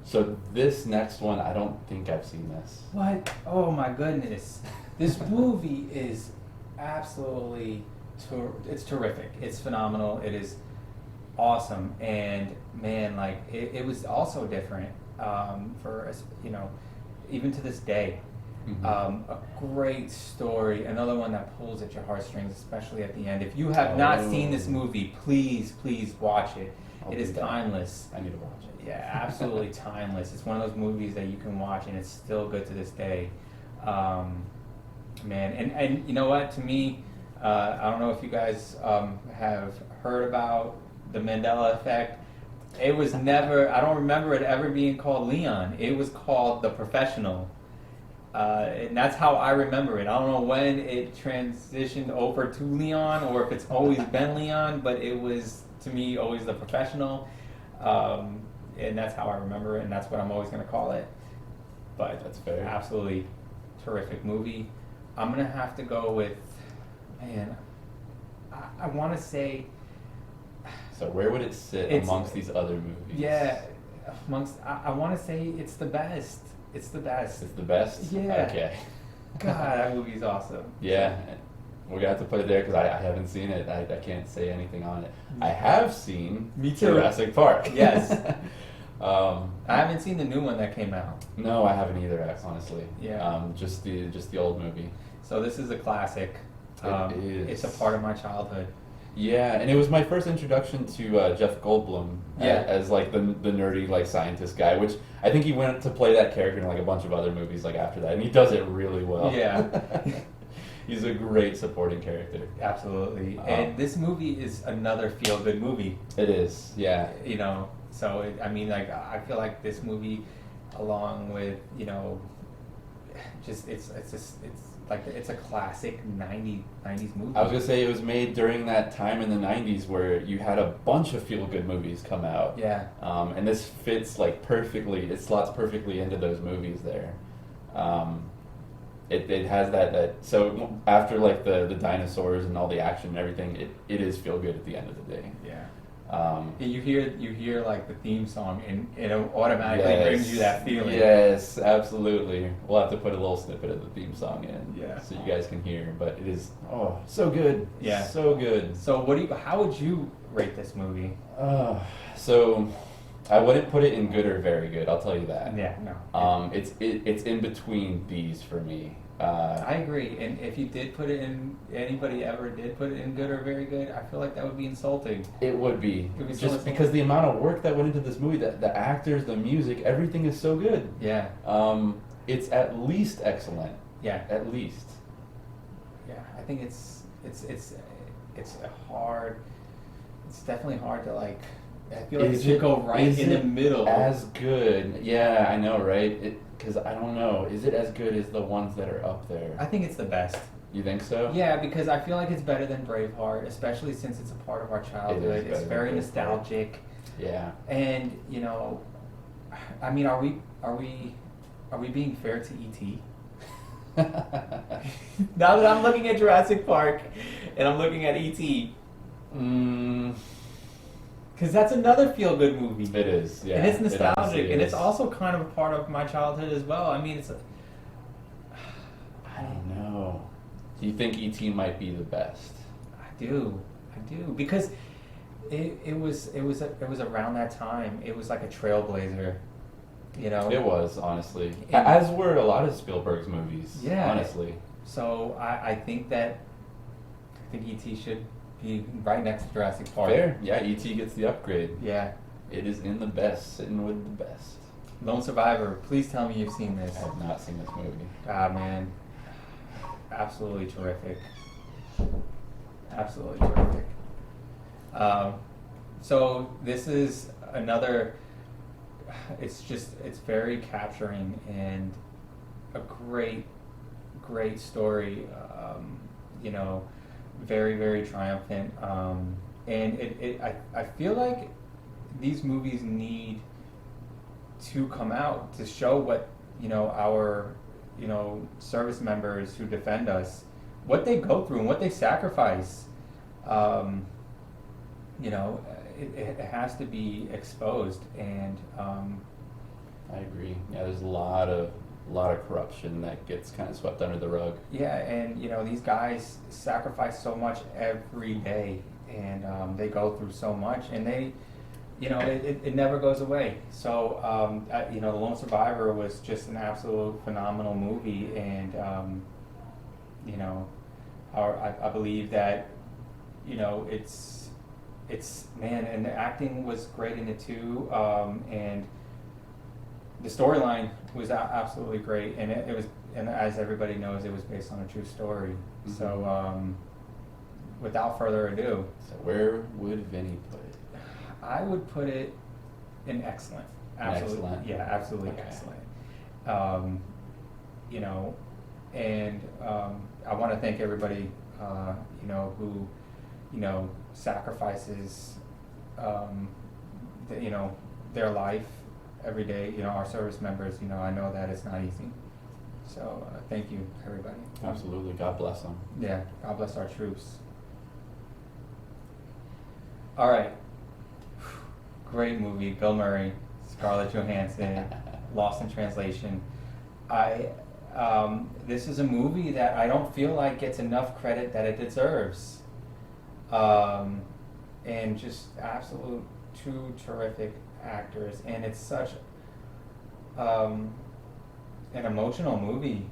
So this next one, I don't think I've seen this. What? Oh my goodness. This movie is absolutely, it's terrific. It's phenomenal. It is awesome. And man, like, it was also different for us, even to this day. A great story, another one that pulls at your heartstrings, especially at the end. If you have not seen this movie, please watch it. It is timeless. I need to watch it. Yeah, absolutely timeless. It's one of those movies that you can watch and it's still good to this day. Man, and you know what? To me, I don't know if you guys have heard about the Mandela effect. It was never. I don't remember it ever being called Leon. It was called The Professional. And that's how I remember it. I don't know when it transitioned over to Leon or if it's always been Leon, but it was, to me, always The Professional. And that's how I remember it, and that's what I'm always going to call it. But That's fair. Absolutely terrific movie. I'm going to have to go with, man, I want to say... So where would it sit amongst these other movies? Yeah, I want to say it's the best. It's the best. It's the best? Yeah. Okay. God, that movie's awesome. Yeah, we're gonna have to put it there because I haven't seen it. I can't say anything on it. I have seen Me too. Jurassic Park. Yes. I haven't seen the new one that came out. No, I haven't either, honestly. Yeah. Just the old movie. So this is a classic. It is. It's a part of my childhood. Yeah, and it was my first introduction to Jeff Goldblum as like the nerdy like scientist guy, which I think he went to play that character in like a bunch of other movies like after that, and he does it really well. Yeah. He's a great supporting character. Absolutely. And this movie is another feel-good movie. It is, yeah. So I feel like this movie, along with it's a classic 90s movie. I was gonna say it was made during that time in the 90s where you had a bunch of feel-good movies come out. Yeah. And this fits like perfectly. It slots perfectly into those movies there. It has that. So after like the dinosaurs and all the action and everything, it is feel good at the end of the day. Yeah. And you hear like the theme song, and it automatically brings you that feeling. Yes, absolutely. We'll have to put a little snippet of the theme song in, yeah, so you guys can hear. But it is so good. Yeah, so good. So how would you rate this movie? So I wouldn't put it in good or very good. I'll tell you that. Yeah, no. It's in between these for me. I agree, and if you did put it in, anybody ever did put it in good or very good, I feel like that would be insulting. It would be. Just because the amount of work that went into this movie, the actors, the music, everything is so good. Yeah. It's at least excellent. Yeah. At least. Yeah, I think it's hard. It's definitely hard to like. I feel like it should go right in the middle. As good? Yeah, I know, right? Because I don't know. Is it as good as the ones that are up there? I think it's the best. You think so? Yeah, because I feel like it's better than Braveheart, especially since it's a part of our childhood. It's very nostalgic. Yeah. And I mean, are we being fair to E.T.? Now that I'm looking at Jurassic Park and I'm looking at E.T. Because that's another feel-good movie. It is, yeah. And it's nostalgic, and is. it's also kind of a part of my childhood as well. I mean, I don't know. Do you think E.T. might be the best? I do, because it was around that time. It was like a trailblazer, It was, honestly. As were a lot of Spielberg's movies. Yeah. Honestly. So I think E.T. should be right next to Jurassic Park. Fair. Yeah, E.T. gets the upgrade. Yeah. It is in the best, sitting with the best. Lone Survivor, please tell me you've seen this. I have not seen this movie. Ah, man. Absolutely terrific. Absolutely terrific. So this is another, it's very capturing and a great story, very, very triumphant. And I feel like these movies need to come out to show what, our, service members who defend us, what they go through and what they sacrifice. It has to be exposed, and Yeah, there's a lot of corruption that gets kind of swept under the rug. Yeah, and these guys sacrifice so much every day, and they go through so much, and it never goes away. So The Lone Survivor was just an absolute phenomenal movie, and I believe that it's man, and the acting was great in it too, and the storyline was absolutely great, and it was, and as everybody knows, it was based on a true story. Mm-hmm. So without further ado, so where would Vinnie put it? I would put it in excellent. Absolutely, excellent. Yeah, absolutely okay. Excellent. And I want to thank everybody, who, sacrifices, their life every day. Our service members. I know that it's not easy. So thank you, everybody. Absolutely, God bless them. Yeah, God bless our troops. All right. Great movie, Bill Murray, Scarlett Johansson, Lost in Translation. This is a movie that I don't feel like gets enough credit that it deserves. And just absolute two terrific actors, and it's such an emotional movie,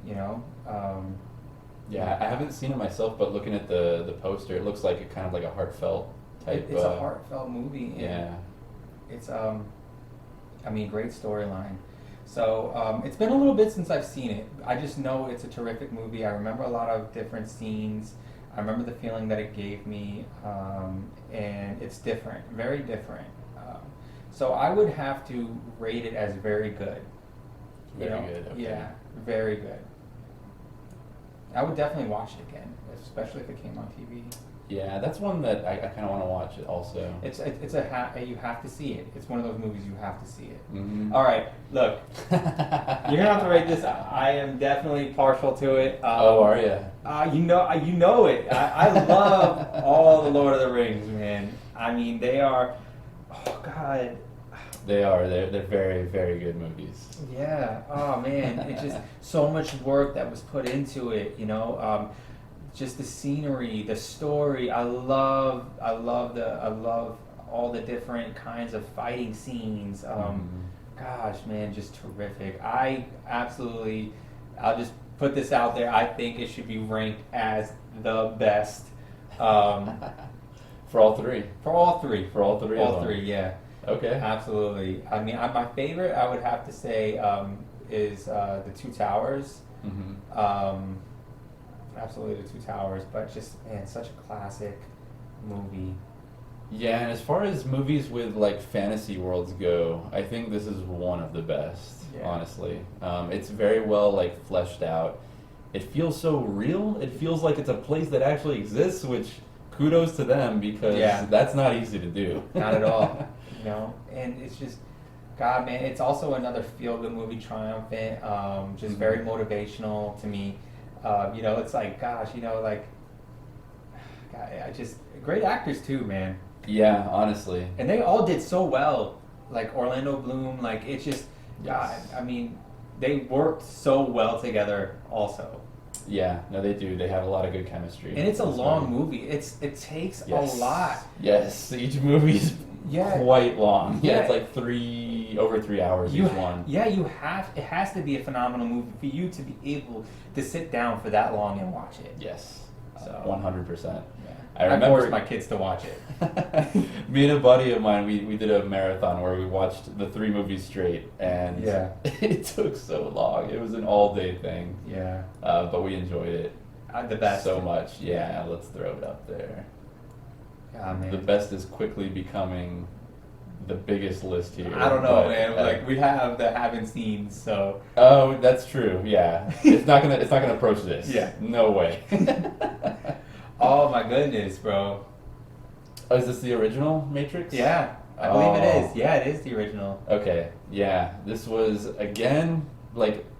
Yeah, I haven't seen it myself, but looking at the poster, it looks like kind of like a heartfelt type. It's a heartfelt movie. Yeah. It's great storyline. So it's been a little bit since I've seen it. I just know it's a terrific movie. I remember a lot of different scenes. I remember the feeling that it gave me, and it's different, very different. So I would have to rate it as very good. Very good. Okay. Yeah, very good. I would definitely watch it again, especially if it came on TV. Yeah, that's one that I kind of want to watch it also. You have to see it. It's one of those movies you have to see it. Mm-hmm. All right, look, you're gonna have to rate this. I am definitely partial to it. Oh, are you? You know it. I love all the Lord of the Rings, man. I mean, they are. Oh God. They are. They're very, very good movies. Yeah. Oh man, it's just so much work that was put into it. Just the scenery, the story. I love all the different kinds of fighting scenes. Gosh, man, just terrific. I'll just put this out there. I think it should be ranked as the best. For all three. For all three. For all three. All three. Yeah. Okay. Absolutely. I mean, my favorite, I would have to say, is the Two Towers. Mm-hmm. Absolutely, the Two Towers, but just, man, such a classic movie. Yeah, and as far as movies with like fantasy worlds go, I think this is one of the best. Yeah. Honestly, it's very well like fleshed out. It feels so real. It feels like it's a place that actually exists, which kudos to them, because that's not easy to do. Not at all. And it's just, God, man, it's also another feel-good movie, triumphant, just very motivational to me. It's like, gosh, God, great actors too, man. Yeah, honestly. And they all did so well. Like Orlando Bloom, like it's just, God, I mean, they worked so well together also. Yeah, no, they do. They have a lot of good chemistry. And it's a long movie. It takes a lot. Yes, each movie's quite long. Yeah, it's like over 3 hours each one. Yeah, it has to be a phenomenal movie for you to be able to sit down for that long and watch it. Yes, so 100%. Yeah. I forced my kids to watch it. Me and a buddy of mine, we did a marathon where we watched the 3 movies straight, and it took so long. It was an all-day thing. Yeah. But we enjoyed it. The best. So much. Yeah, let's throw it up there. Oh, man. The best is quickly becoming the biggest list here. I don't know, man. Like we have the haven't seen, so. Oh, that's true. Yeah, it's not gonna approach this. Yeah, no way. Oh my goodness, bro. Oh, is this the original Matrix? Yeah, I believe it is. Yeah, it is the original. Okay, yeah. This was, again,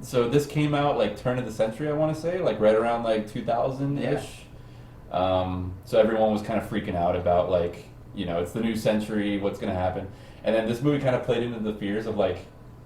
so this came out, turn of the century, I want to say, right around, 2000-ish. Yeah. So everyone was kind of freaking out about, it's the new century, what's going to happen. And then this movie kind of played into the fears of,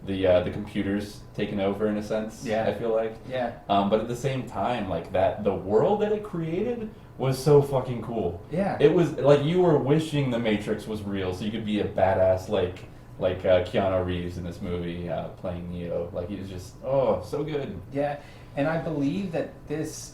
the computers taking over in a sense. Yeah. I feel like. Yeah. But at the same time, like the world that it created was so fucking cool. Yeah. It was like you were wishing the Matrix was real, so you could be a badass like Keanu Reeves in this movie playing Neo. Like he was just so good. Yeah, and I believe that this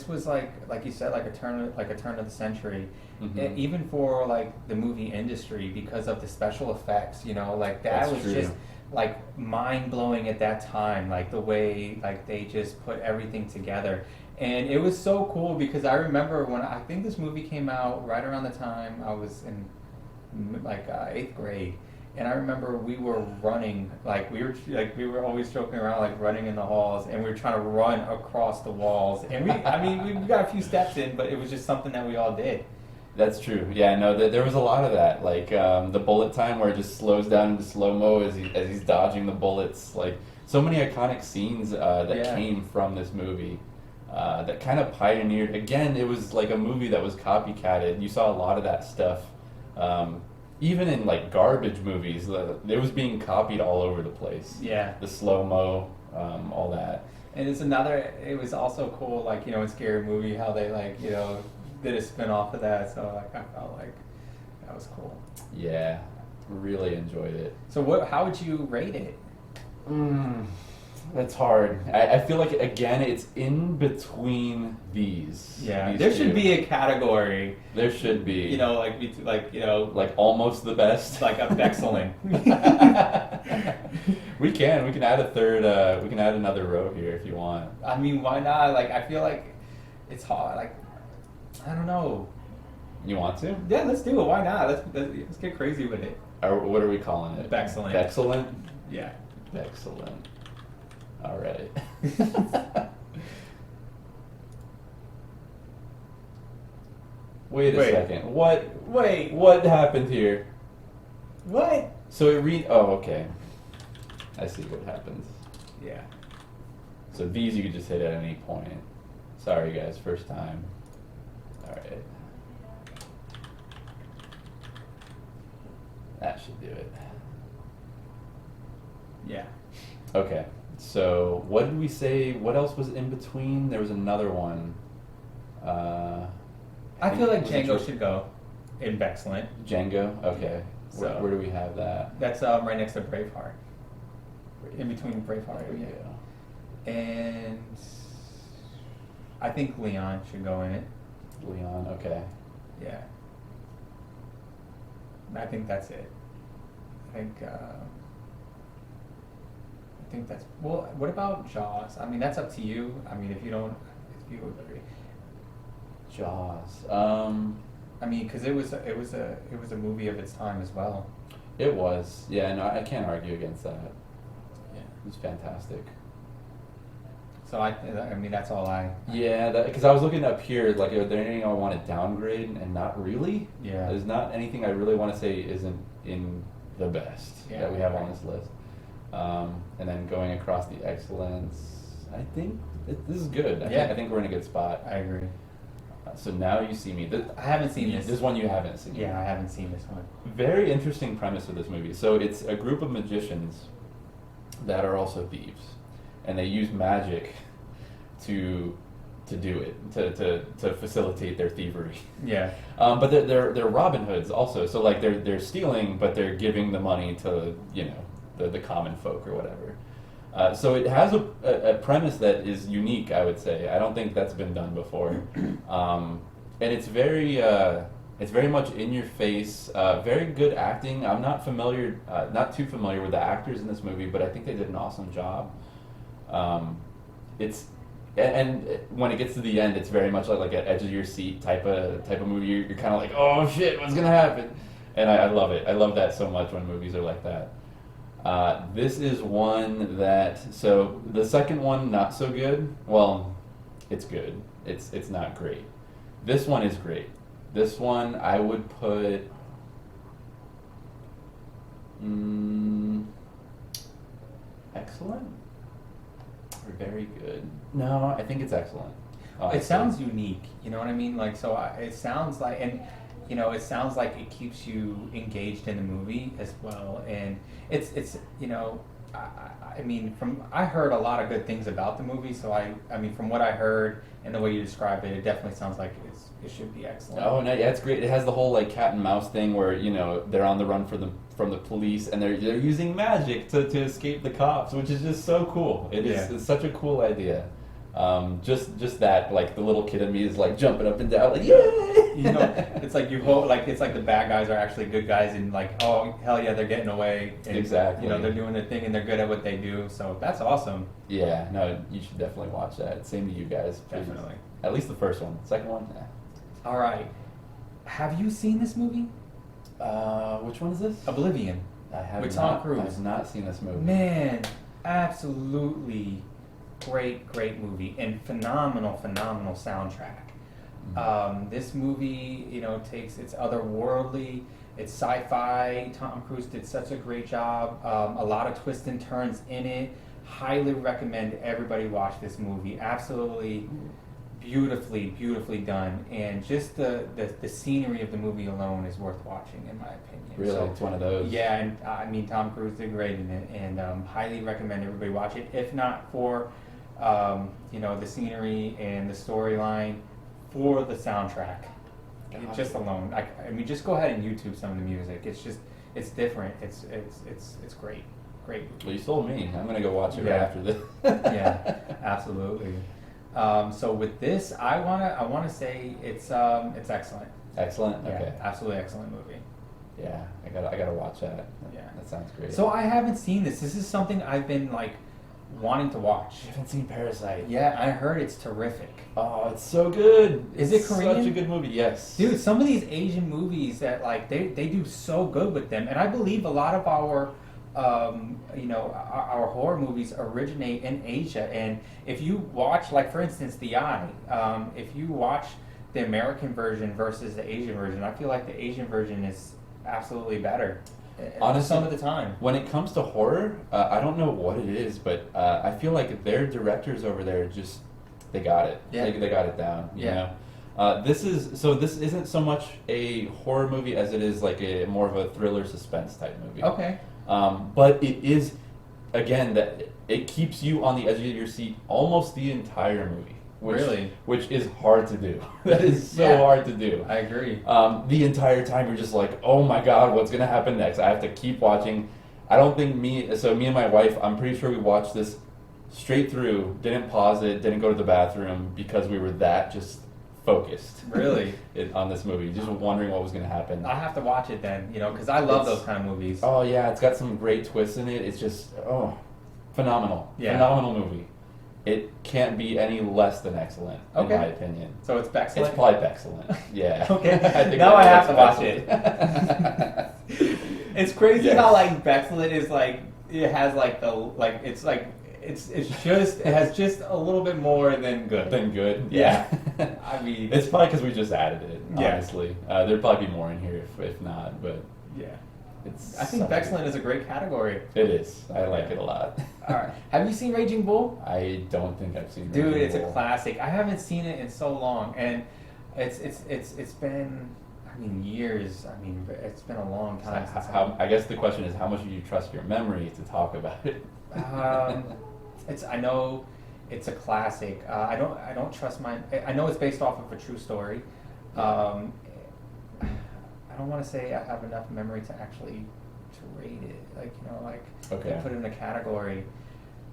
was like you said, like a turn of the century, Mhm. even for like the movie industry because of the special effects. You know, like that That's was true. just like mind blowing at that time. Like the way like they just put everything together. And it was so cool because I remember when I think this movie came out right around the time I was in like 8th grade, and I remember we were running like we were always joking around like running in the halls, and we were trying to run across the walls, and we got a few steps in, but it was just something that we all did. That's true. Yeah, no, there was a lot of that. Like the bullet time where it just slows down into slow mo as he's dodging the bullets. Like so many iconic scenes that Yeah. came from this movie. That kind of pioneered. Again, it was like a movie that was copycatted. You saw a lot of that stuff, even in like garbage movies. It was being copied all over the place. Yeah. The slow mo, all that. And it was also cool, like, you know, in Scary Movie, how they, like, you know, did a spin off of that. So, like, I felt like that was cool. Yeah, really enjoyed it. So, how would you rate it? That's hard. I feel like again, it's in between these. Yeah, these there should two. be a category, There should be. you know, like, you know, like almost the best. like a excellent. We can add a third. We can add another row here if you want. I mean, why not? Like, I feel like it's hard. Like, I don't know. You want to? Yeah, let's do it. Why not? Let's get crazy with it. Or what are we calling it? Excellent. Excellent. Yeah. Excellent. All right. Wait a Wait. second. What? Wait. What happened here? What? So it read. Oh, okay. I see what happens. Yeah. So these you could just hit at any point. Sorry guys, first time. All right. That should do it. Yeah. Okay. So what did we say? What else was in between? There was another one. I feel like was it Django should go in excellent. Django. Okay. So- Where do we have that? That's right next to Braveheart. In between Braveheart. There we Yeah. go. And I think Leon should go in it. Leon. Okay. Yeah. I think that's it. I think that's well. What about Jaws? I mean, that's up to you. I mean, if you agree. Jaws. I mean, because it was a movie of its time as well. It was. Yeah. No, I can't argue against that. Yeah. It was fantastic. So I mean, that's all I. Yeah, because I was looking up here, like, are there anything I want to downgrade, and not really. Yeah. There's not anything I really want to say isn't in the best Yeah, that we have right. on this list. And then going across the excellence, I think this is good. I think we're in a good spot. I agree. So now you see me. I haven't seen this. This one you haven't seen. Yeah, I haven't seen this one. Very interesting premise of this movie. So it's a group of magicians that are also thieves, and they use magic to do it to facilitate their thievery. Yeah. But they're Robin Hoods also. So like they're stealing, but they're giving the money to the common folk or whatever. So it has a premise that is unique, I would say. I don't think that's been done before, and it's very much in your face. Very good acting. I'm not too familiar with the actors in this movie, but I think they did an awesome job. And when it gets to the end, it's very much like an edge of your seat type of movie. You're kind of like, oh shit, what's gonna happen? And I love it. I love that so much when movies are like that. This is one so the second one, not so good. Well, it's good. It's not great. This one is great. This one I would put excellent or very good. No, I think it's excellent. It sounds unique, you know what I mean? Like, so it sounds like, and it sounds like it keeps you engaged in the movie as well. And it's I mean, I heard a lot of good things about the movie, so I mean, from what I heard and the way you describe it, it definitely sounds like it should be excellent. Oh no, yeah, it's great. It has the whole like cat and mouse thing where they're on the run from the police and they're using magic to escape the cops, which is just so cool. It's such a cool idea. Just that like the little kid in me is like jumping up and down like yay. It's like you hope like it's like the bad guys are actually good guys and like oh hell yeah they're getting away and, Exactly. they're doing their thing and they're good at what they do, so that's awesome. Yeah, no, you should definitely watch that. Same to you guys. Please. Definitely. At least the first one. Second one, nah. All right, have you seen this movie? Which one is this? Oblivion. I have With not, Tom Cruise. I have not seen this movie. Man, absolutely great movie and phenomenal soundtrack. This movie, it's otherworldly, it's sci-fi. Tom Cruise did such a great job. A lot of twists and turns in it. Highly recommend everybody watch this movie. Absolutely beautifully done, and just the scenery of the movie alone is worth watching in my opinion. Really, So, it's one of those. yeah, and I mean Tom Cruise did great in it, and highly recommend everybody watch it. If not for the scenery and the storyline, for the soundtrack, just alone. I mean, just go ahead and YouTube some of the music. It's different. It's great. Movie. Well, you sold me. I'm gonna go watch it Yeah. right after this. Yeah, absolutely. So with this, I wanna say it's excellent. Excellent. Yeah, Okay. absolutely excellent movie. Yeah, I gotta watch that. Yeah. That sounds great. So I haven't seen this. This is something I've been like wanting to watch. you haven't seen Parasite? Yeah, I heard it's terrific. Oh, it's so good. Is It's it Korean? Such a good movie. Yes. Dude, some of these Asian movies that like they do so good with them, and I believe a lot of our our horror movies originate in Asia. And if you watch, like for instance, The Eye, if you watch the American version versus the Asian version, I feel like the Asian version is absolutely better. Honestly, some of the time. When it comes to horror, I don't know what it is, but I feel like their directors over there they got it. Yeah. They got it down. You Yeah. know? This isn't so much a horror movie as it is like a more of a thriller suspense type movie. Okay. But it is, again, that it keeps you on the edge of your seat almost the entire movie. Which is hard to do. That is so hard to do. I agree. The entire time you're just like, oh my god, what's gonna happen next? I have to keep watching. I don't think me and my wife, I'm pretty sure we watched this straight through, didn't pause it, didn't go to the bathroom because we were that just focused. Really? On this movie, just wondering what was gonna happen. I have to watch it then, because I love those kind of movies. Oh yeah, it's got some great twists in it. It's just phenomenal. Yeah. Phenomenal movie. It can't be any less than excellent, in my opinion. So it's excellent? It's probably excellent. Yeah. Okay. I think Now I have to watch Bexcellent. it. It's crazy how like Bexcellent is like it has like it has just a little bit more than good. Than good. Yeah. I mean, it's probably because we just added it. Yeah. Honestly, there'd probably be more in here if not. But yeah. it's. I think so Bexcellent is a great category. It is. I like it a lot. All right. Have you seen Raging Bull? I don't think I've seen. Dude, Raging it's Bull. a classic. I haven't seen it in so long, and it's been, I mean, years. I mean, it's been a long time since. I guess the question is, how much do you trust your memory to talk about it? I know it's a classic. I don't trust mine. I know it's based off of a true story. I don't want to say I have enough memory to actually to rate it. Okay. Put it in a category.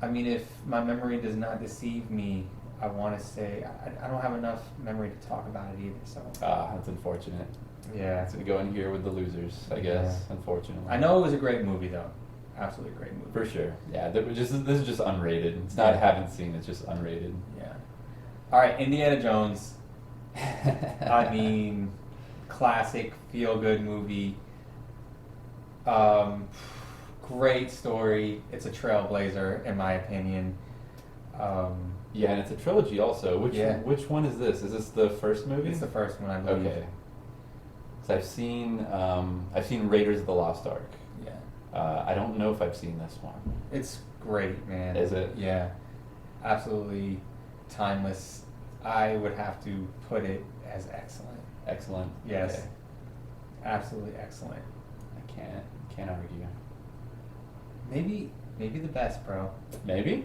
I mean, if my memory does not deceive me, I want to say I don't have enough memory to talk about it either. So. That's unfortunate. Yeah. It's gonna go in here with the losers, I guess. Yeah. Unfortunately. I know it was a great movie though. Absolutely great movie. For sure. Yeah. This is just unrated. It's not haven't seen. It's just unrated. Yeah. All right, Indiana Jones. I mean, classic feel-good movie. Great story. It's a trailblazer, in my opinion. Yeah, and it's a trilogy also. Yeah. Which one is this? Is this the first movie? It's the first one, I believe. Okay. So I've seen Raiders of the Lost Ark. Yeah. I don't know if I've seen this one. It's great, man. Is it? Yeah. Absolutely timeless. I would have to put it as excellent. Excellent. Yes. Okay. Absolutely excellent. I can't argue. Maybe Maybe the best, bro. Maybe?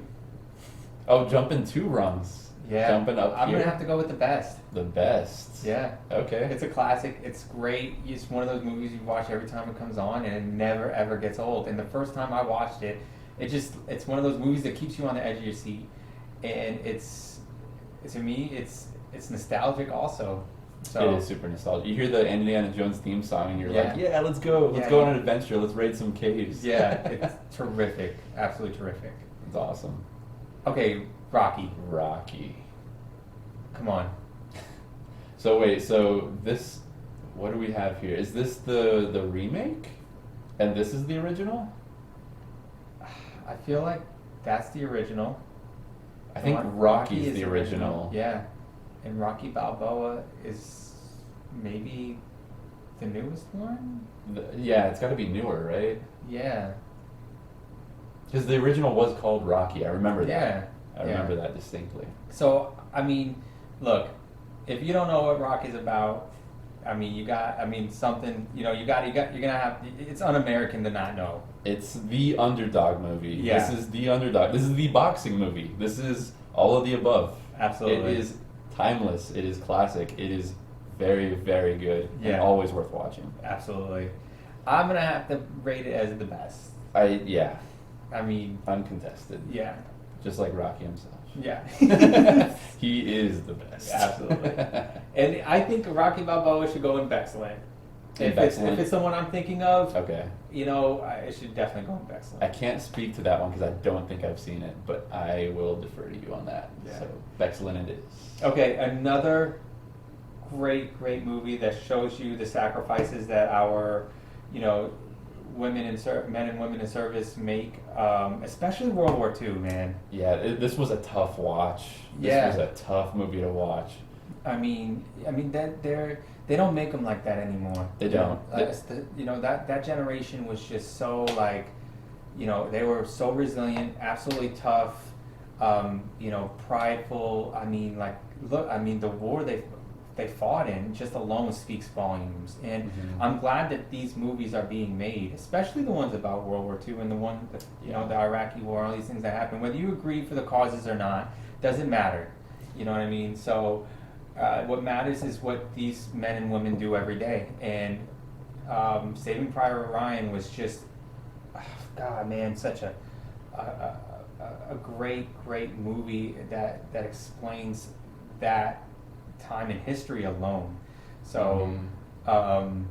Oh, jumping 2 rungs. Yeah. Jumping up I'm here. gonna have to go with the best. The best. Yeah. Okay. It's a classic. It's great. It's one of those movies you watch every time it comes on, and it never ever gets old. And the first time I watched it, it's one of those movies that keeps you on the edge of your seat, and it's to me it's nostalgic also. So It is super nostalgic. You hear the Indiana Jones theme song and you're Yeah. like, yeah, let's go. Let's Yeah, go yeah. on an adventure. Let's raid some caves. yeah, it's terrific. Absolutely terrific. It's awesome. Okay, Rocky. Rocky. Come on. So wait, so this, what do we have here? Is this the remake? And this is the original? I feel like that's the original. I think Rocky Rocky's is the original. Yeah. And Rocky Balboa is maybe the newest one? Yeah, it's got to be newer, right? Yeah. Because the original was called Rocky. I remember that. Yeah. I remember that distinctly. So, I mean, look, if you don't know what Rocky's about, something, you're gonna have, it's un-American to not know. It's the underdog movie. Yeah. This is the underdog. This is the boxing movie. This is all of the above. Absolutely. It is timeless. It is classic. It is very, very good and Yeah. always worth watching. Absolutely. I'm gonna have to rate it as the best. Yeah, I mean, uncontested. yeah. Just like Rocky himself. Yeah. He is the best. Absolutely. And I think Rocky Balboa should go in Excellent. If it's the one I'm thinking of, Okay. it should definitely go in I Excellent. can't speak to that one because I don't think I've seen it, but I will defer to you on that. Yeah. So, excellent it is. Okay, another great movie that shows you the sacrifices that our, men and women in service make, especially World War II, man. Yeah, this was a tough watch. Yeah. This was a tough movie to watch. I mean they don't make them like that anymore. They don't. That generation was just so like, they were so resilient, absolutely tough, prideful. I mean, like, look, the war they fought in just alone speaks volumes. And Mhm. I'm glad that these movies are being made, especially the ones about World War II and the one that, the Iraqi War, all these things that happened. Whether you agree for the causes or not, doesn't matter. You know what I mean? So what matters is what these men and women do every day. And Saving Private Ryan was just, God, man, such a great movie that explains that time in history alone. So I'm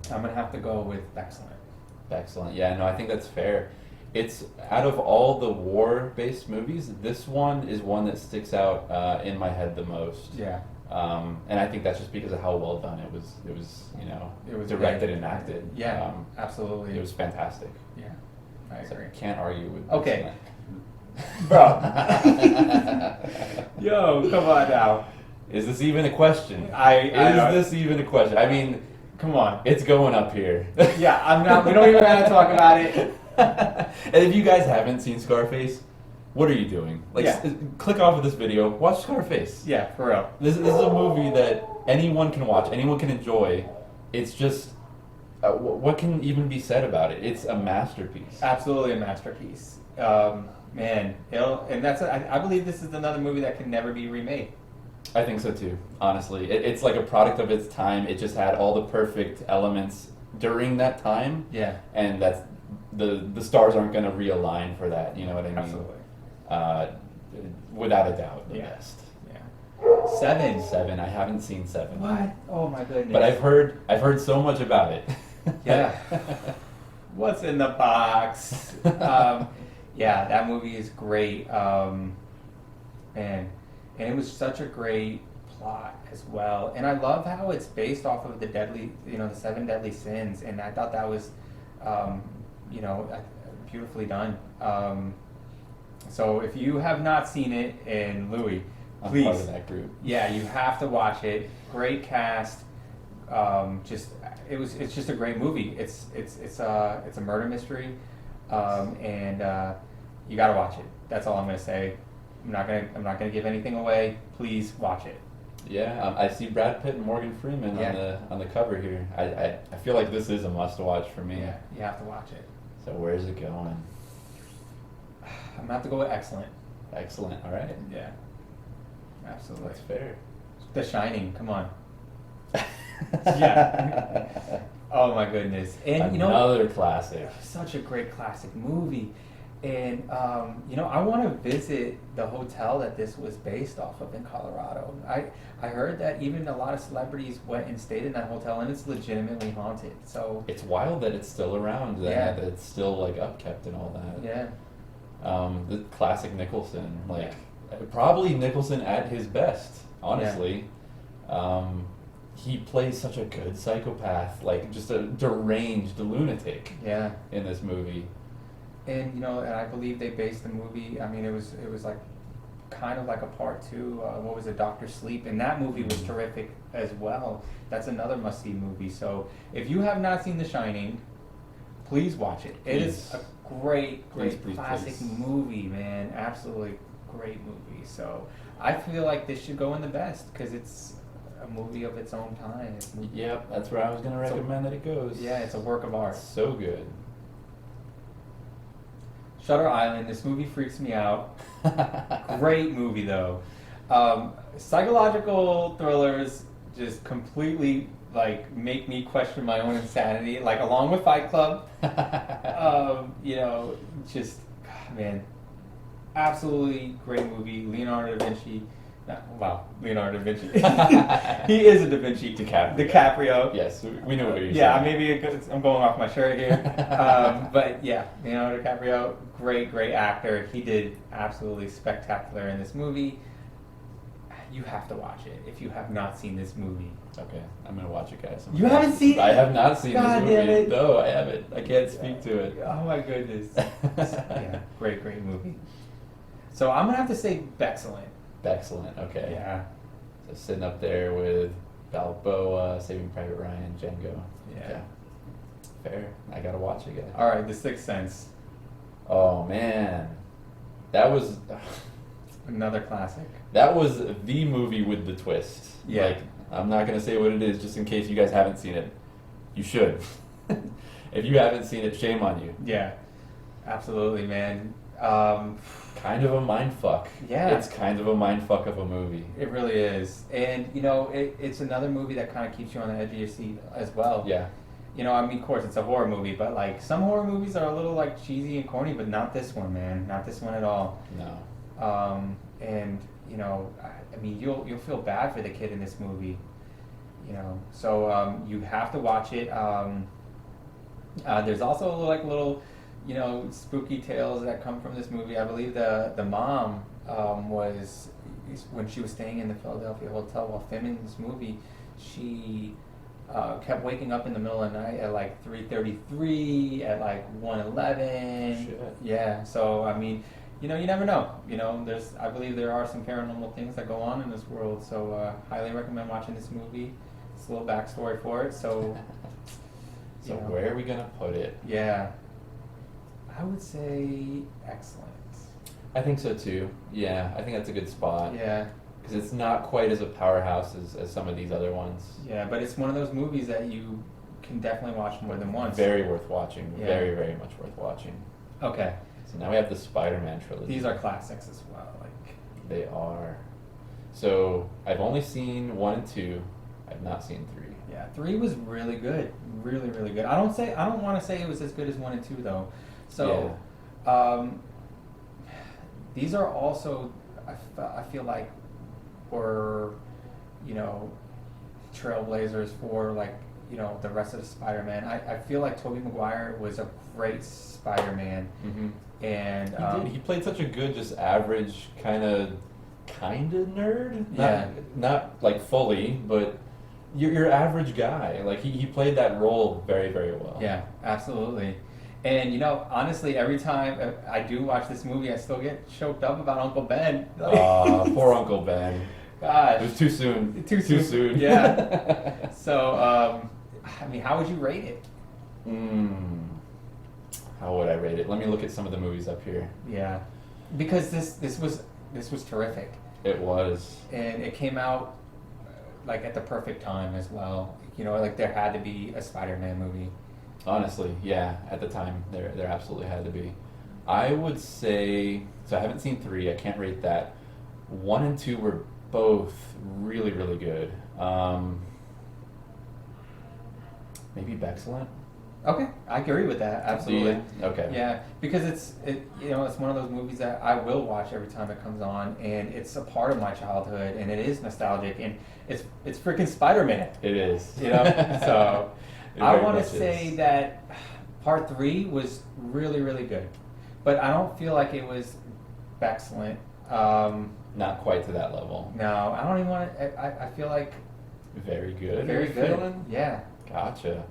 gonna have to go with Excellent. Excellent. Yeah, no, I think that's fair. It's out of all the war-based movies, this one is one that sticks out in my head the most. Yeah. And I think that's just because of how well done it was. It was directed and acted. Yeah, absolutely. It was fantastic. Yeah, I So agree. can't argue with. Okay. Excellent. Bro. Yo, come on now. Is this even a question? Is this even a question? I mean, Come on. it's going up here. Yeah, I'm not. We don't even have to talk about it. And if you guys haven't seen Scarface, what are you doing? Like, Yeah. click off of this video, watch Scarface. Yeah, for real. This is a movie that anyone can watch, anyone can enjoy. It's just, what can even be said about it? It's a masterpiece. Absolutely a masterpiece. Man, I believe this is another movie that can never be remade. I think so too, honestly. It's like a product of its time. It just had all the perfect elements during that time. Yeah. And that's, the stars aren't going to realign for that, you know what I mean? Absolutely. Without a doubt, the Yeah. best. Yeah. 7. 7. I haven't seen 7. What? Oh my goodness. But I've heard so much about it. Yeah. What's in the box? Yeah, that movie is great. And it was such a great plot as well. And I love how it's based off of the 7 deadly sins. And I thought that was, beautifully done. So if you have not seen it, and Luie, I'm please, part of that group. yeah, you have to watch it. Great cast. It's just a great movie. It's a murder mystery, and you got to watch it. That's all I'm gonna say. I'm not gonna give anything away. Please watch it. Yeah, I see Brad Pitt and Morgan Freeman on the cover here. I feel like this is a must watch for me. Yeah, you have to watch it. So where's it going? gonna have to go with excellent. Excellent. All right. Yeah, absolutely. That's fair. The Shining. Come on. Yeah. Oh my goodness. And another classic. Such a great classic movie. And I want to visit the hotel that this was based off of in Colorado. I heard that even a lot of celebrities went and stayed in that hotel, and it's legitimately haunted. So it's wild that it's still around. That it's still like upkept and all that. Yeah. The classic Nicholson, probably Nicholson at his best. Honestly, he plays such a good psychopath, like just a deranged lunatic. Yeah. In this movie. And and I believe they based the movie. I mean, it was like kind of like a part two. What was it, Doctor Sleep? And that movie was terrific as well. That's another must-see movie. So if you have not seen The Shining, please watch it. It is a great classic movie, man. Absolutely great movie. So I feel like this should go in the best because it's a movie of its own time. Yep, that's where I was going to recommend that it goes. Yeah, it's a work of art. So good. Shutter Island, this movie freaks me out. Great movie though. Psychological thrillers just completely make me question my own insanity, along with Fight Club. Just man, absolutely great movie. Leonardo da Vinci. Leonardo da Vinci. He is a Da Vinci. DiCaprio. Yes, we know what you're saying. Yeah, maybe I'm going off my shirt here. But yeah, Leonardo DiCaprio, great actor. He did absolutely spectacular in this movie. You have to watch it if you have not seen this movie. Okay, I'm going to watch it, guys. You haven't seen it? I have not seen this movie. Damn it. No, I haven't. I can't speak to it. Oh my goodness. Yeah, great movie. So I'm going to have to say Bexcellent. Excellent. Okay. Yeah. So sitting up there with Balboa, Saving Private Ryan, Django. Yeah. Okay. Fair. I gotta watch it again. All right, The Sixth Sense. Oh man, that was another classic. That was the movie with the twist. Yeah. I'm not gonna say what it is, just in case you guys haven't seen it. You should. If you haven't seen it, shame on you. Yeah. Absolutely, man. Kind of a mind fuck. Yeah. It's kind of a mind fuck of a movie. It really is. And, it's another movie that kind of keeps you on the edge of your seat as well. Yeah. Of course, it's a horror movie, but, some horror movies are a little, cheesy and corny, but not this one, man. Not this one at all. No. And, you'll feel bad for the kid in this movie, So, you have to watch it. There's also, little spooky tales that come from this movie. I believe the mom was, when she was staying in the Philadelphia hotel while filming this movie, she kept waking up in the middle of the night at 3:33, at 1:11. Shit. Yeah, so you never know. I believe there are some paranormal things that go on in this world. So highly recommend watching this movie. It's a little backstory for it. So. So where are we gonna put it? Yeah. I would say excellent. I think so too. Yeah, I think that's a good spot. Yeah. Because it's not quite as a powerhouse as some of these other ones. Yeah, but it's one of those movies that you can definitely watch more than once. Very worth watching. Yeah. Very, very much worth watching. Okay. So now we have the Spider-Man trilogy. These are classics as well. They are. So I've only seen 1 and 2. I've not seen 3. Yeah, 3 was really good. Really, really good. I don't want to say it was as good as 1 and 2 though. So, these are also, I feel like, were, trailblazers for the rest of the Spider-Man. I feel like Tobey Maguire was a great Spider-Man, and he did. He played such a good, just average kind of nerd. Not fully, but your average guy. He played that role very, very well. Yeah, absolutely. And honestly, every time I do watch this movie, I still get choked up about Uncle Ben. Poor Uncle Ben. Gosh, it was too soon. Too soon. Yeah. So, how would you rate it? How would I rate it? Let me look at some of the movies up here. Yeah, because this was terrific. It was. And it came out at the perfect time as well. There had to be a Spider-Man movie. Honestly, yeah. At the time, there absolutely had to be. I would say, so I haven't seen 3, I can't rate that. 1 and 2 were both really, really good. Maybe Excellent? Okay, I agree with that. Absolutely. Okay. Yeah, because it's one of those movies that I will watch every time it comes on, and it's a part of my childhood, and it is nostalgic, and it's freaking Spider-Man. It is. So It I very want to much say is. that part 3 was really, really good, but I don't feel like it was excellent. Not quite to that level. No, I don't even want to. I feel like Very good. very you're good. feeling? Yeah. Gotcha.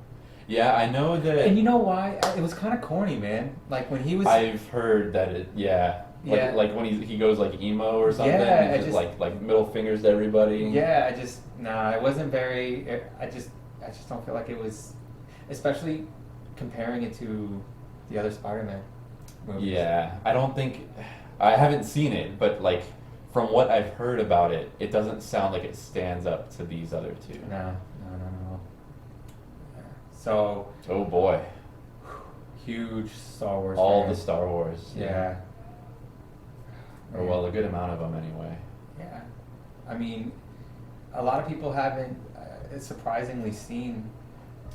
Yeah, I know that. And you know why? It was kind of corny, man. Like when he was. I've heard that it. Yeah. Yeah. Like when he goes like emo or something. Yeah, he's just like middle fingers to everybody. Yeah, it wasn't very. I just don't feel like it was, especially comparing it to the other Spider-Man movies. Yeah, I don't think. I haven't seen it, but like from what I've heard about it, it doesn't sound like it stands up to these other two. No. Yeah. So. Oh boy. Huge Star Wars. All fan. the Star Wars. Yeah. Or well, a good amount of them anyway. Yeah. I mean, a lot of people haven't surprisingly seen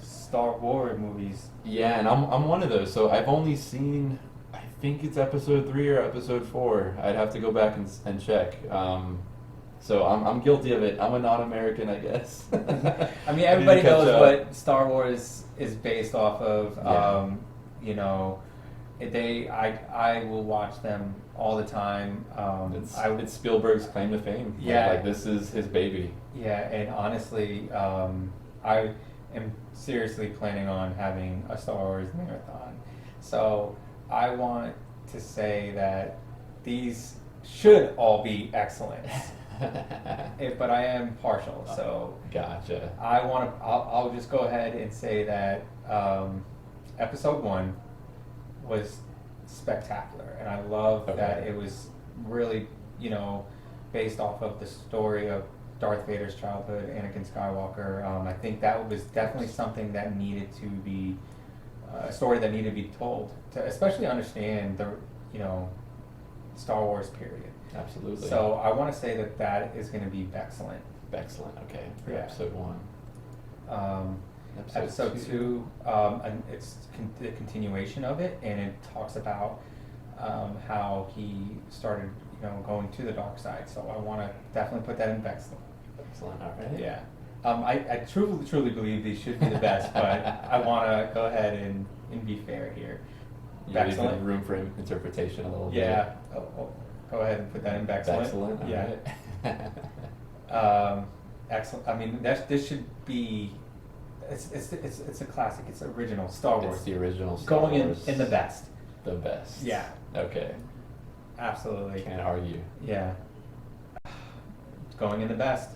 Star Wars movies. Yeah, and I'm one of those. So I've only seen, I think it's episode 3 or episode 4. I'd have to go back and check. So I'm guilty of it. I'm a non-American, I guess. I mean, everybody catch knows up. what Star Wars is based off of. Yeah. You know, I will watch them all the time. It's Spielberg's claim to fame. Yeah. Like this is his baby. Yeah, and honestly, I am seriously planning on having a Star Wars marathon. So I want to say that these should all be excellent. But I am partial, so Gotcha. I'll just go ahead and say that episode 1 was spectacular, and I love that it was really, based off of the story of Darth Vader's childhood, Anakin Skywalker. I think that was definitely something that needed to be a story that needed to be told to especially understand the Star Wars period. Absolutely. So I want to say that is going to be excellent. Excellent. Okay. For Yeah. episode 1. Episode 2, and it's the continuation of it, and it talks about how he started, going to the dark side. So I want to definitely put that in excellent. Excellent. All right. Yeah. I truly believe these should be the best, but I want to go ahead and be fair here. You're leaving Excellent. room for interpretation a little bit. Yeah. Go ahead and put that in excellent. Excellent. All Yeah. right. Excellent. I mean, this should be. It's a classic. It's original Star Wars. It's the original Star Going Wars. in the best. The best. Yeah. Okay. Absolutely. Can't argue. Yeah. Going in the best.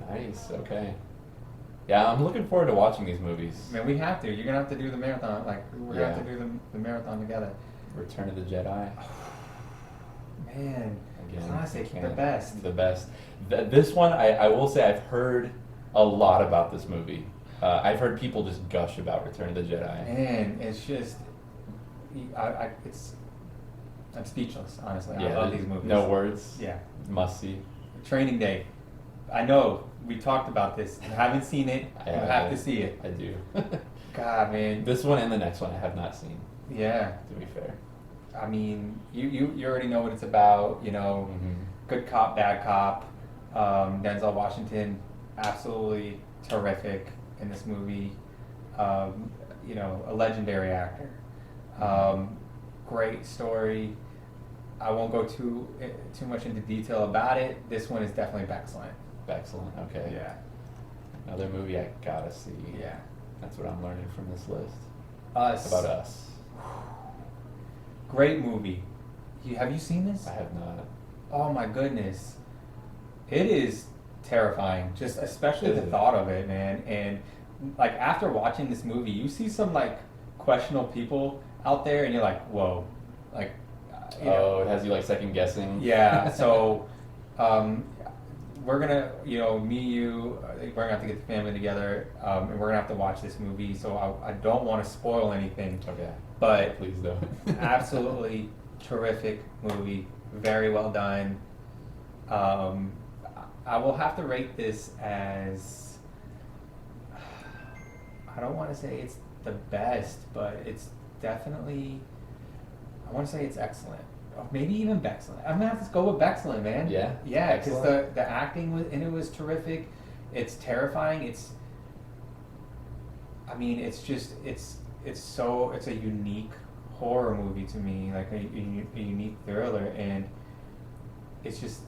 Nice. Okay. Yeah, I'm looking forward to watching these movies. Man, we have to. You're gonna have to do the marathon. Like we're gonna have to Yeah. do the marathon together. Return of the Jedi. Man, Again, classic. I The can't- best. The best. This one, I will say, I've heard a lot about this movie. I've heard people just gush about Return of the Jedi. Man, it's just. I'm speechless. Honestly, Yeah, I love these movies. No words. Yeah. Must see. Training Day. I know we talked about this. I haven't seen it. I You have haven't. to see it. I do. God, man. This one and the next one I have not seen, Yeah. to be fair. I mean, you already know what it's about. Good cop, bad cop. Denzel Washington, absolutely terrific in this movie. A legendary actor. Great story. I won't go too much into detail about it. This one is definitely excellent. Excellent. Okay. Yeah. Another movie I gotta see. Yeah. That's what I'm learning from this list. Us. About Us. Great movie. Have you seen this? I have not. Oh my goodness. It is terrifying, just especially Is the it? thought of it, man. And like after watching this movie, you see some like questionable people out there, and you're like, whoa, like. It has you like second guessing. Yeah. So, we're gonna, me, you, we're gonna have to get the family together, and we're gonna have to watch this movie. So I don't want to spoil anything. Okay. But Please don't. absolutely terrific movie, very well done. Um, I will have to rate this as, I don't want to say it's the best, but it's definitely, I want to say it's excellent. Or maybe even Bexcellent. I'm gonna have to go with Bexcellent, man. Yeah? Yeah, because Excellent. the acting in it was terrific. It's terrifying. I mean, it's a unique horror movie to me, like a unique thriller, and it's just,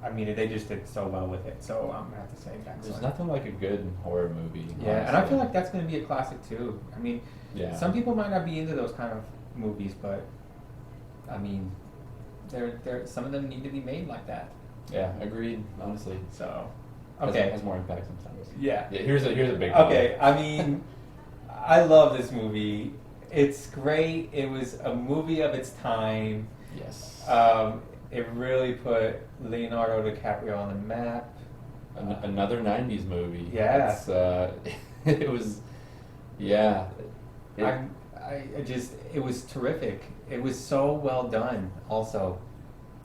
I mean, they just did so well with it. So I'm gonna have to say Bexcellent. There's nothing like a good horror movie. Yeah, and I honestly. feel like that's gonna be a classic too. I mean, Yeah. some people might not be into those kind of movies, but I mean, they're some of them need to be made like that. Yeah, agreed, honestly. So, Has- okay, Has more impact sometimes. yeah. Yeah, here's a big one. Okay, I mean, I love this movie. It's great. It was a movie of its time. Yes. It really put Leonardo DiCaprio on the map. Another 90s movie. Yeah. It's, it was, yeah. It- It was terrific. It was so well done. Also,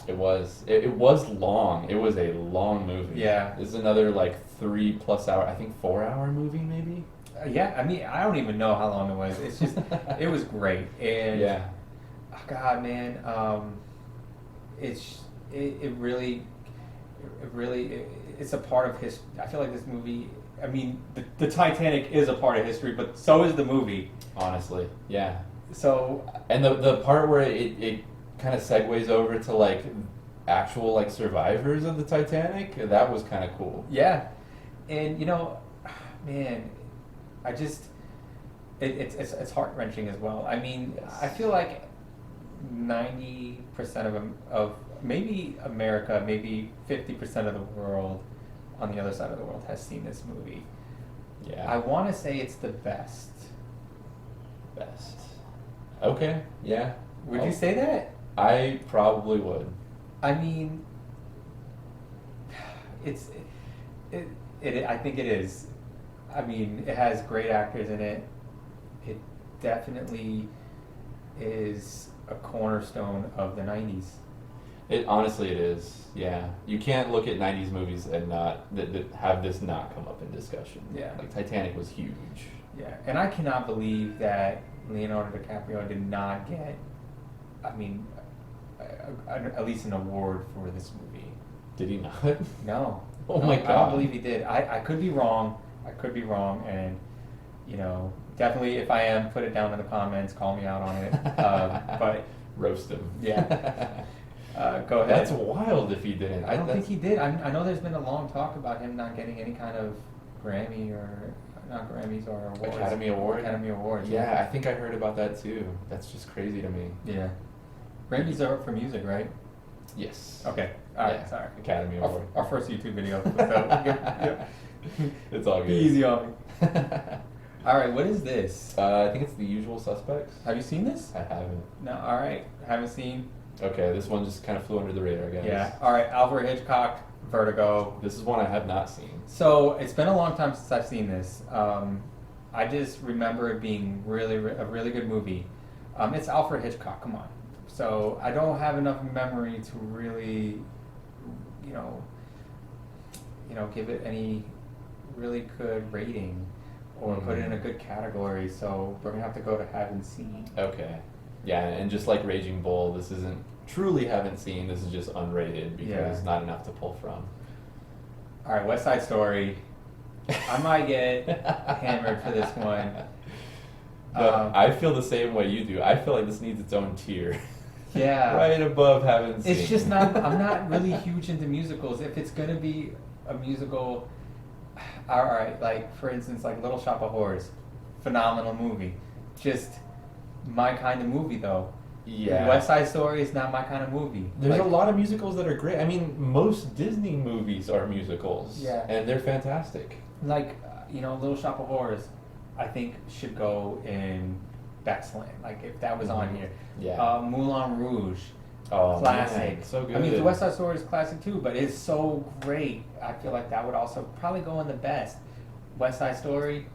It was. It was long. It was a long movie. Yeah. This is another like 3+ hour, I think 4 hour movie maybe? yeah. I mean, I don't even know how long it was. It's just, it was great. And Yeah. oh, God, man, it's a part of history. I feel like this movie. I mean, the Titanic is a part of history, but so is the movie. Honestly. Yeah. So And the part where it kind of segues over to like actual like survivors of the Titanic, that was kind of cool. yeah, and you know, man, I just it's heart wrenching as well. I mean, Yes. I feel like 90% of maybe America, maybe 50% of the world on the other side of the world has seen this movie. Yeah. I want to say it's the best. Best. Okay. Yeah. Would I'll- you say that? I probably would. I mean, I think it is. I mean, it has great actors in it. It definitely is a cornerstone of the 90s. It honestly it is. Yeah. You can't look at 90s movies and not that have this not come up in discussion. Yeah. Like Titanic was huge. Yeah, and I cannot believe that Leonardo DiCaprio did not get, I mean, at least an award for this movie. Did he not? No. Oh No, my I don't God. believe he did. I could be wrong. I could be wrong, and you know, definitely if I am, put it down in the comments. Call me out on it. But Roast him. yeah, go ahead. That's wild if he didn't. I don't think That's- he did. I know there's been a long talk about him not getting any kind of Grammy or not Grammys or awards. Academy Award? Academy Awards. Yeah, I think I heard about that too. That's just crazy to me. Yeah. Grammys are for music, right? Yes. Okay. All right. Yeah. Sorry. Academy Our, Award. our first YouTube video. So, It's all good. be easy on me. All right. What is this? I think it's The Usual Suspects. Have you seen this? I haven't. No. All right. Haven't seen. Okay, this one just kind of flew under the radar, guys. Yeah. All right. Alfred Hitchcock, Vertigo. This is one I have not seen. So it's been a long time since I've seen this. I just remember it being a really good movie. It's Alfred Hitchcock. Come on. So I don't have enough memory to really, you know, give it any really good rating or put it in a good category. So we're gonna have to go to haven't seen. Okay. Yeah, and just like Raging Bull, this isn't truly haven't seen. This is just unrated because Yeah. not enough to pull from. All right, West Side Story. I might get hammered for this one. But I feel the same way you do. I feel like this needs its own tier. Yeah. Right above haven't seen. It's just not. I'm not really huge into musicals. If it's gonna be a musical, all right. Like for instance, like Little Shop of Horrors, phenomenal movie. Just my kind of movie though. Yeah. West Side Story is not my kind of movie. There's Like, a lot of musicals that are great. I mean, most Disney movies are musicals. Yeah. And they're fantastic. like Little Shop of Horrors, I think should go in Bexland. Like if that was on here. Yeah. Moulin Rouge. Oh, Classic. man, so good. I mean, the West Side Story is classic too, but it's so great. I feel like that would also probably go in the best. West Side Story.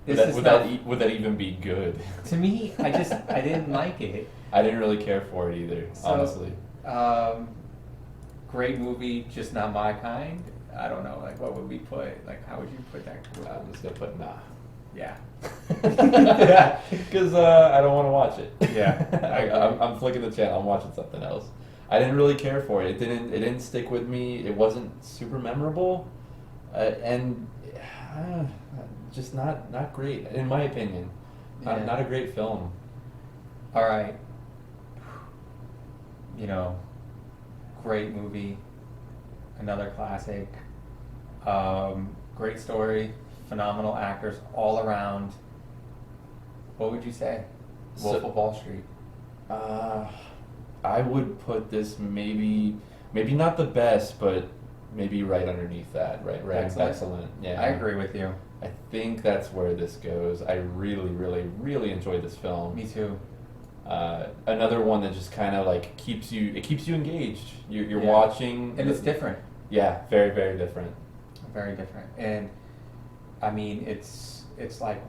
Would that even be good? To me, I didn't like it. I didn't really care for it either, honestly. Great movie, just not my kind. I don't know, like what would we put? Like how would you put that? I'm just gonna put nah. Yeah. Because I don't want to watch it. Yeah, I'm flicking the channel. I'm watching something else. I didn't really care for it. It didn't stick with me. It wasn't super memorable, and just not great in my opinion. Yeah. Not a great film. All right. You know, great movie, another classic. Great story, phenomenal actors all around. What would you say? Wolf of Wall Street. I would put this maybe not the best, but maybe right underneath that. Right, excellent. Yeah, I agree with you. I think that's where this goes. I really, really, really enjoyed this film. Me too. Another one that just kind of like keeps you engaged. You're watching, and it's different. Yeah, very, very different. Very different, and I mean it's like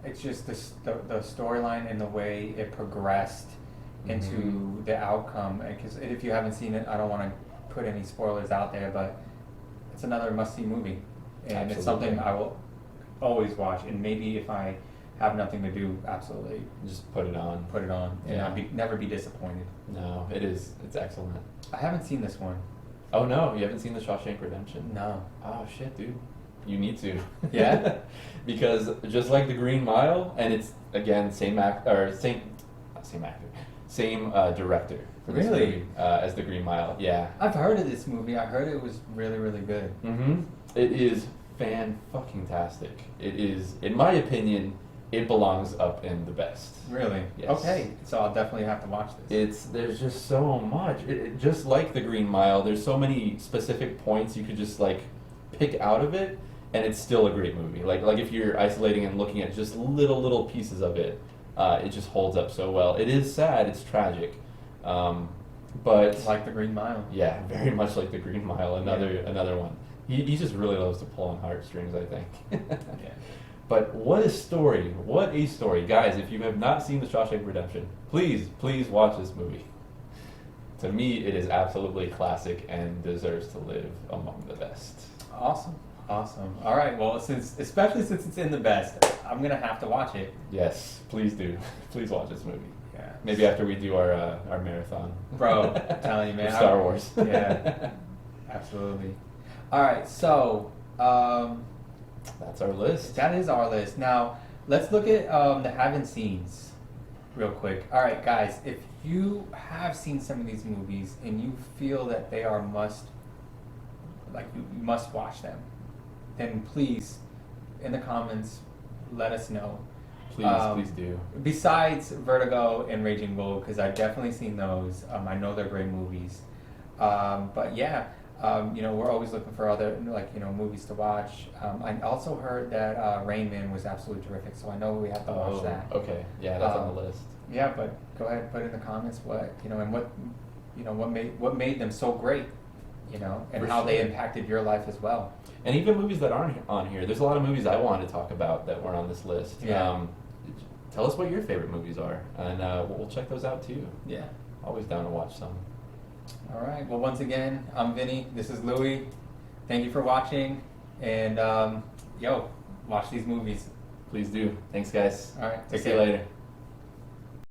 it's just the storyline and the way it progressed into the outcome. Because if you haven't seen it, I don't want to put any spoilers out there, but it's another must-see movie, and Absolutely. It's something I will always watch. And maybe if I have nothing to do, absolutely just put it on. And Yeah. never be disappointed. No, it's excellent. I haven't seen this one. Oh no, you haven't seen The Shawshank Redemption? No. Oh shit, dude. You need to. Yeah? Because just like The Green Mile, and it's again same director for this Really? movie as The Green Mile. Yeah. I've heard of this movie. I heard it was really, really good. It is fan-fucking-tastic. It is, in my opinion, it belongs up in the best. Really? Yes. Okay, so I'll definitely have to watch this. There's just so much. Just like The Green Mile, there's so many specific points you could just like pick out of it, and it's still a great movie. Like if you're isolating and looking at just little pieces of it, it just holds up so well. It is sad, it's tragic, but Like The Green Mile. yeah, very much like The Green Mile. Another one. He just really loves to pull on heartstrings, I think. Yeah. But what a story! What a story, guys! If you have not seen The Shawshank Redemption, please watch this movie. To me, it is absolutely classic and deserves to live among the best. Awesome. All right. Well, especially since it's in the best, I'm gonna have to watch it. Yes, please do. Please watch this movie. Yeah. Maybe after we do our marathon. Bro, I'm telling you, man. Of Star Wars. Yeah. Absolutely. All right. So. That's our list. That is our list. Now, let's look at the haven't seens real quick. All right, guys, if you have seen some of these movies and you feel that they are you must watch them, then please, in the comments, let us know. Please do. Besides Vertigo and Raging Bull, because I've definitely seen those. I know they're great movies. But yeah. We're always looking for other movies to watch. I also heard that Rain Man was absolutely terrific, so I know we have to watch that. Okay, yeah, that's on the list. Yeah, but go ahead and put in the comments what made them so great, and For how they sure. impacted your life as well. And even movies that aren't on here. There's a lot of movies I wanted to talk about that weren't on this list. Yeah. Tell us what your favorite movies are, and we'll check those out too. Yeah. Always down to watch some. All right. Well, once again, I'm Vinnie. This is Luie. Thank you for watching, and watch these movies. Please do. Thanks, guys. All right. See you later.